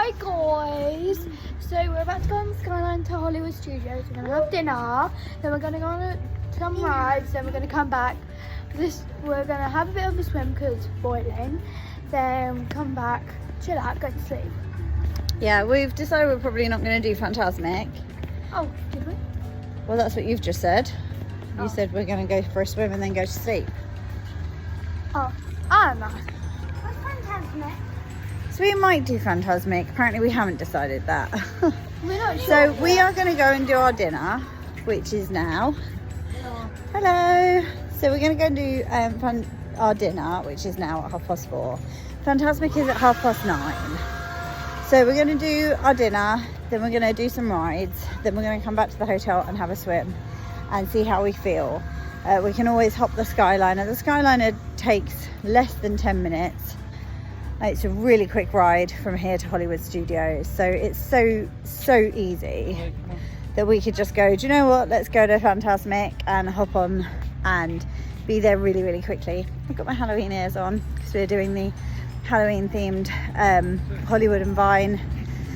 Hi guys, so we're about to go on the Skyline to Hollywood Studios. We're going to have dinner, then we're going to go on some rides, then we're going to come back. We're going to have a bit of a swim because it's boiling, then come back, chill out, go to sleep. Yeah, we've decided we're probably not going to do Fantasmic. Oh, did we? Well, that's what you've just said. Oh. You said we're going to go for a swim and then go to sleep. Oh, I don't know. What's Fantasmic? So we might do Fantasmic. Apparently we haven't decided that. We're not sure. So we are going to go and do our dinner, which is now. Hello. So we're going to go and do our dinner, which is now at 4:30. Fantasmic is at 9:30. So we're going to do our dinner, then we're going to do some rides, then we're going to come back to the hotel and have a swim and see how we feel. We can always hop the Skyliner. The Skyliner takes less than 10 minutes. It's a really quick ride from here to Hollywood Studios. So it's so easy that we could just go, do you know what? Let's go to Fantasmic and hop on and be there really, really quickly. I've got my Halloween ears on because we're doing the Halloween themed Hollywood and Vine,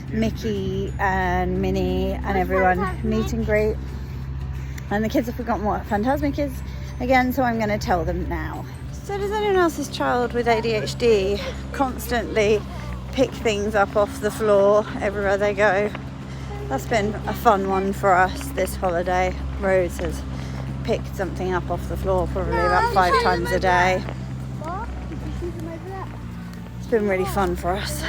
Mickey and Minnie and everyone meet and greet. And the kids have forgotten what Fantasmic is again, so I'm going to tell them now. So does anyone else's child with ADHD constantly pick things up off the floor everywhere they go? That's been a fun one for us this holiday. Rose has picked something up off the floor probably about 5 times a day. What? Did you see them over there? It's been really fun for us.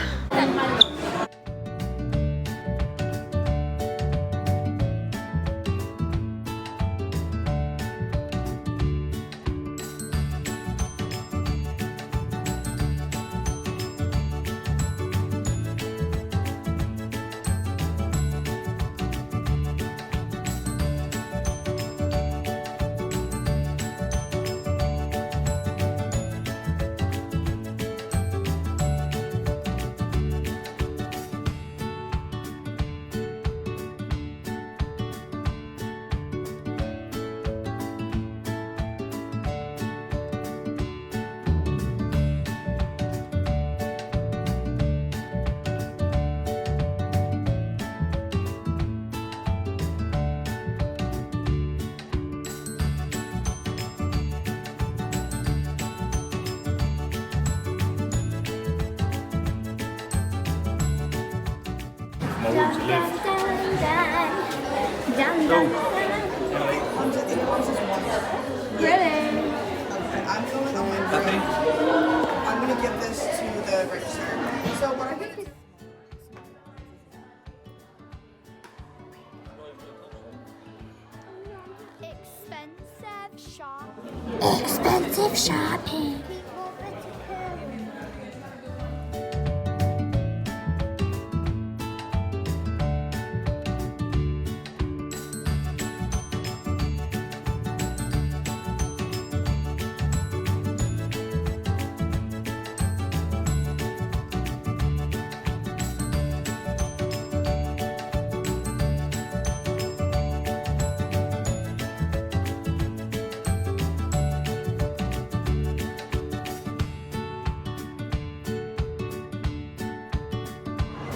Really? I'm going on my break. I'm going to give this to the register. So what I think is... Expensive shopping. Expensive shopping.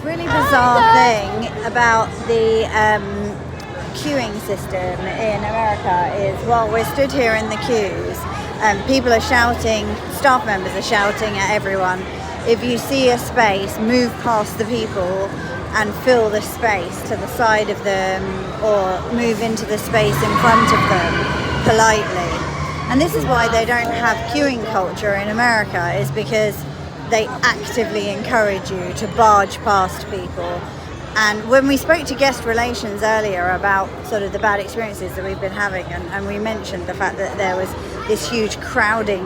Really bizarre thing about the queuing system in America is while we're stood here in the queues, people are shouting, staff members are shouting at everyone, if you see a space, move past the people and fill the space to the side of them or move into the space in front of them politely. And this is why they don't have queuing culture in America, is because they actively encourage you to barge past people. And when we spoke to guest relations earlier about sort of the bad experiences that we've been having, and we mentioned the fact that there was this huge crowding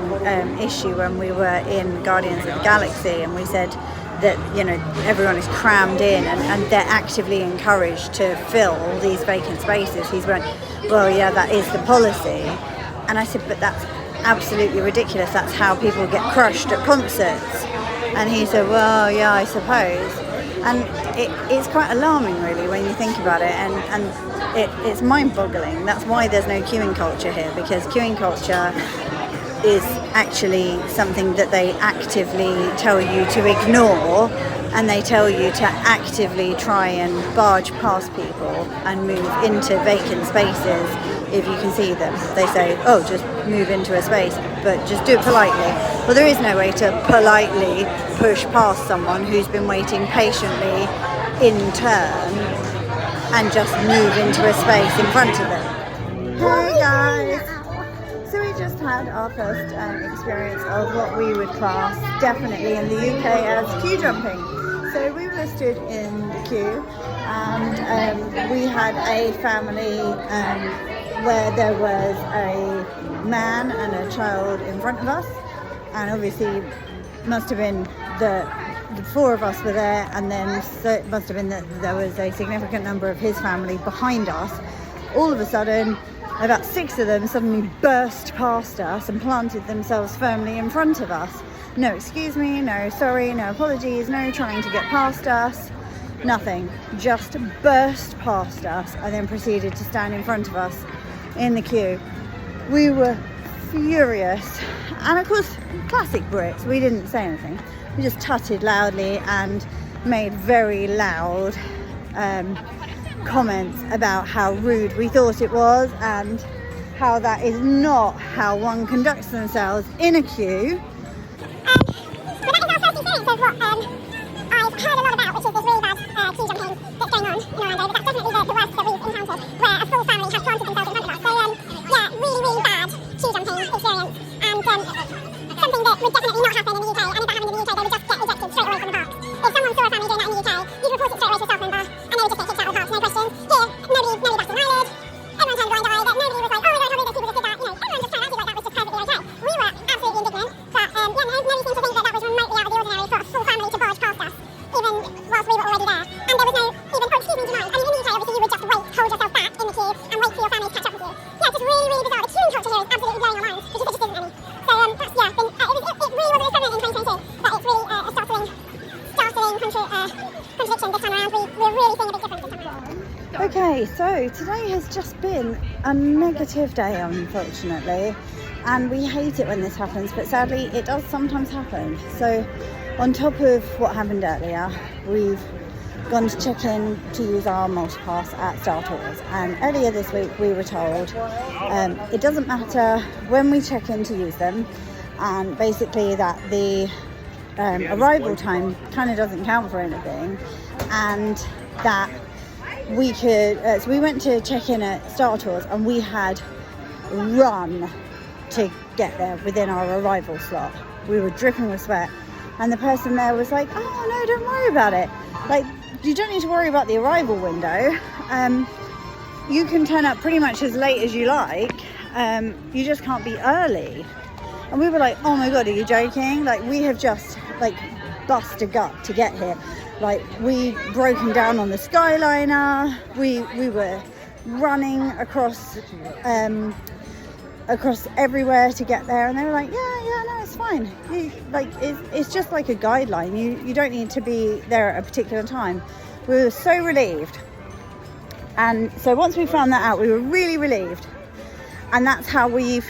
issue when we were in Guardians of the Galaxy, and we said that, you know, everyone is crammed in and they're actively encouraged to fill these vacant spaces. He's went, well, yeah, that is the policy. And I said, but that's absolutely ridiculous. That's how people get crushed at concerts. And he said, well, yeah, I suppose. And it's quite alarming, really, when you think about it. And it's mind-boggling. That's why there's no queuing culture here, because queuing culture is actually something that they actively tell you to ignore and they tell you to actively try and barge past people and move into vacant spaces if you can see them. They say, oh, just move into a space, but just do it politely. Well, there is no way to politely push past someone who's been waiting patiently in turn and just move into a space in front of them. Hey guys! So we just had our first experience of what we would class definitely in the UK as queue jumping. So we were stood in the queue, and we had a family where there was a man and a child in front of us, and obviously must have been the four of us were there, and then so it must have been that there was a significant number of his family behind us. All of a sudden, about 6 of them suddenly burst past us and planted themselves firmly in front of us. No excuse me, no sorry, no apologies, no trying to get past us, nothing. Just burst past us and then proceeded to stand in front of us in the queue. We were furious, and of course, classic Brits, we didn't say anything. We just tutted loudly and made very loud comments about how rude we thought it was and how that is not how one conducts themselves in a queue. So that is our first experience of what I've heard a lot about, which is this really bad queue jumping that's going on in Orlando, but that's definitely the worst that we've encountered, where a full family has planted themselves in front of us. So yeah, really, really bad queue jumping experience, and something that would definitely not happen in the UK, and if that happened in the UK, they would just get ejected straight away from the park. If someone saw a family doing that in the UK, you'd report it straight away to a staff member, and they would just get kicked out of the park, no questions. Here, nobody batted an eyelid, everyone turned a blind eye, that nobody was like, oh my god, how weird those people just did that, you know, everyone just tried to act like that was just perfectly okay. We were absolutely indignant, but yeah, nobody seemed to think that that was remotely out of the ordinary for a full family to barge past us, even whilst we were already there. And there was no even, oh excuse me, do you mind? I mean, in the UK obviously you would just wait, hold yourself back in the queue and wait for your family to catch up with you. Yeah, just really, really bizarre. The queuing culture here is absolutely blowing our minds, because there just isn't any. So that's, yeah, been, it really was experiment in 2022, but it's really a startling contradiction this time around. We're really seeing a big difference this time around. Okay, so today has just been a negative day, unfortunately, and we hate it when this happens, but sadly it does sometimes happen. So on top of what happened earlier, we've gone to check in to use our multipass at Star Tours, and earlier this week we were told it doesn't matter when we check in to use them, and basically that the arrival time kind of doesn't count for anything, and that we could so we went to check in at Star Tours and we had run to get there within our arrival slot. We were dripping with sweat, and the person there was like, oh no, don't worry about it, like you don't need to worry about the arrival window, you can turn up pretty much as late as you like, you just can't be early. And we were like, oh my god, are you joking? Like, we have just like bust a gut to get here. Like, we broken down on the Skyliner, we were running across everywhere to get there, and they were like, yeah, no, it's fine. It's just like a guideline. You don't need to be there at a particular time. We were so relieved. And so once we found that out, we were really relieved. And that's how we've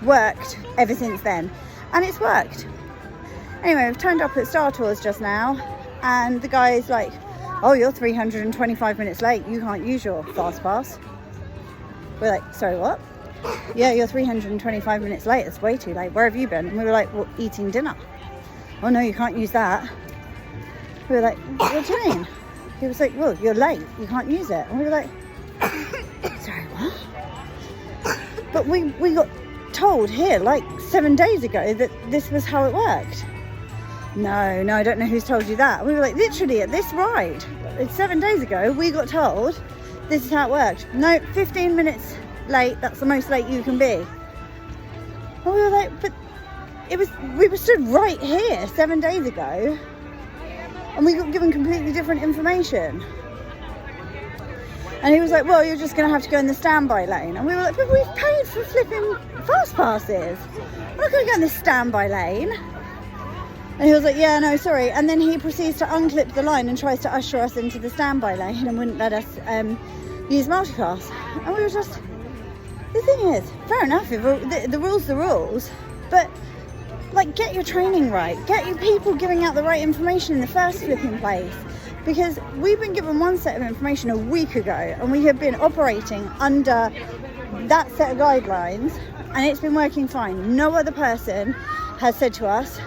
worked ever since then. And it's worked. Anyway, we've turned up at Star Tours just now, and the guy's like, oh, you're 325 minutes late. You can't use your fast pass. We're like, sorry, what? Yeah, you're 325 minutes late. It's way too late. Where have you been? And we were like, well, eating dinner. Oh no, you can't use that. We were like, what do you mean? He was like, well, you're late. You can't use it. And we were like, sorry, what? But we got told here like 7 days ago that this was how it worked. No, I don't know who's told you that. We were like, literally at this ride, it's 7 days ago, we got told this is how it worked. No, 15 minutes late, that's the most late you can be. And we were like, but we were stood right here 7 days ago, and we got given completely different information. And he was like, well, you're just going to have to go in the standby lane. And we were like, but we've paid for flipping fast passes. We're not going to go in the standby lane. And he was like, yeah, no, sorry. And then he proceeds to unclip the line and tries to usher us into the standby lane and wouldn't let us use multiclass. And we were just, the thing is, fair enough, if the rules, but like, get your training right, get your people giving out the right information in the first flipping place, because we've been given one set of information a week ago and we have been operating under that set of guidelines and it's been working fine. No other person has said to us,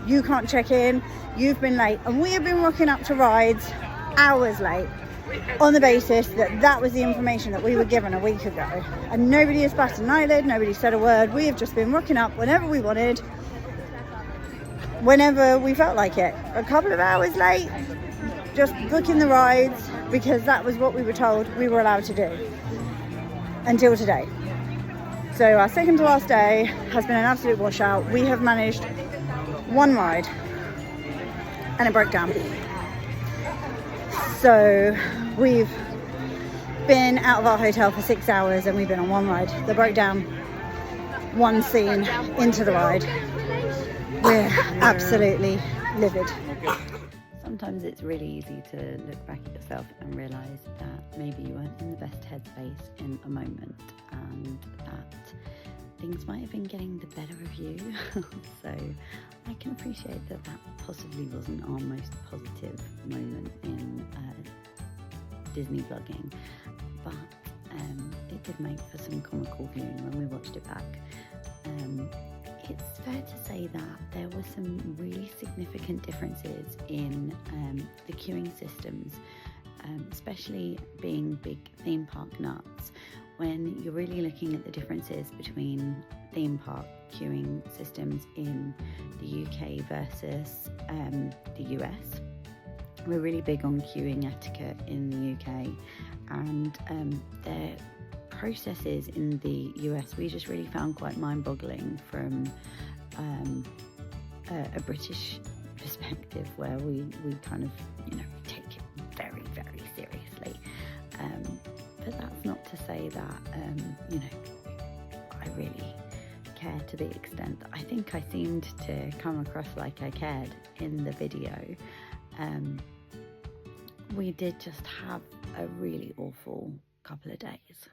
you can't check in, you've been late, and we have been rocking up to rides hours late on the basis that that was the information that we were given a week ago, and nobody has batted an eyelid, nobody said a word. We have just been rocking up whenever we wanted, whenever we felt like it. A couple of hours late, just booking the rides because that was what we were told we were allowed to do until today. So our second to last day has been an absolute washout. We have managed one ride and it broke down. So we've been out of our hotel for 6 hours and we've been on one ride that broke down, one scene into the ride. We're absolutely livid. Sometimes it's really easy to look back at yourself and realise that maybe you weren't in the best headspace in a moment and that things might have been getting the better of you. So I can appreciate that that possibly wasn't our most positive moment in Disney vlogging, but it did make for some comical viewing when we watched it back. It's fair to say that there were some really significant differences in the queuing systems, especially being big theme park nuts. When you're really looking at the differences between theme park queuing systems in the UK versus the US. We're really big on queuing etiquette in the UK, and their processes in the US we just really found quite mind-boggling from a British perspective, where we kind of, you know, we take it very, very seriously. But that's not to say that, you know, I really care to the extent that I think I seemed to come across like I cared in the video. We did just have a really awful couple of days.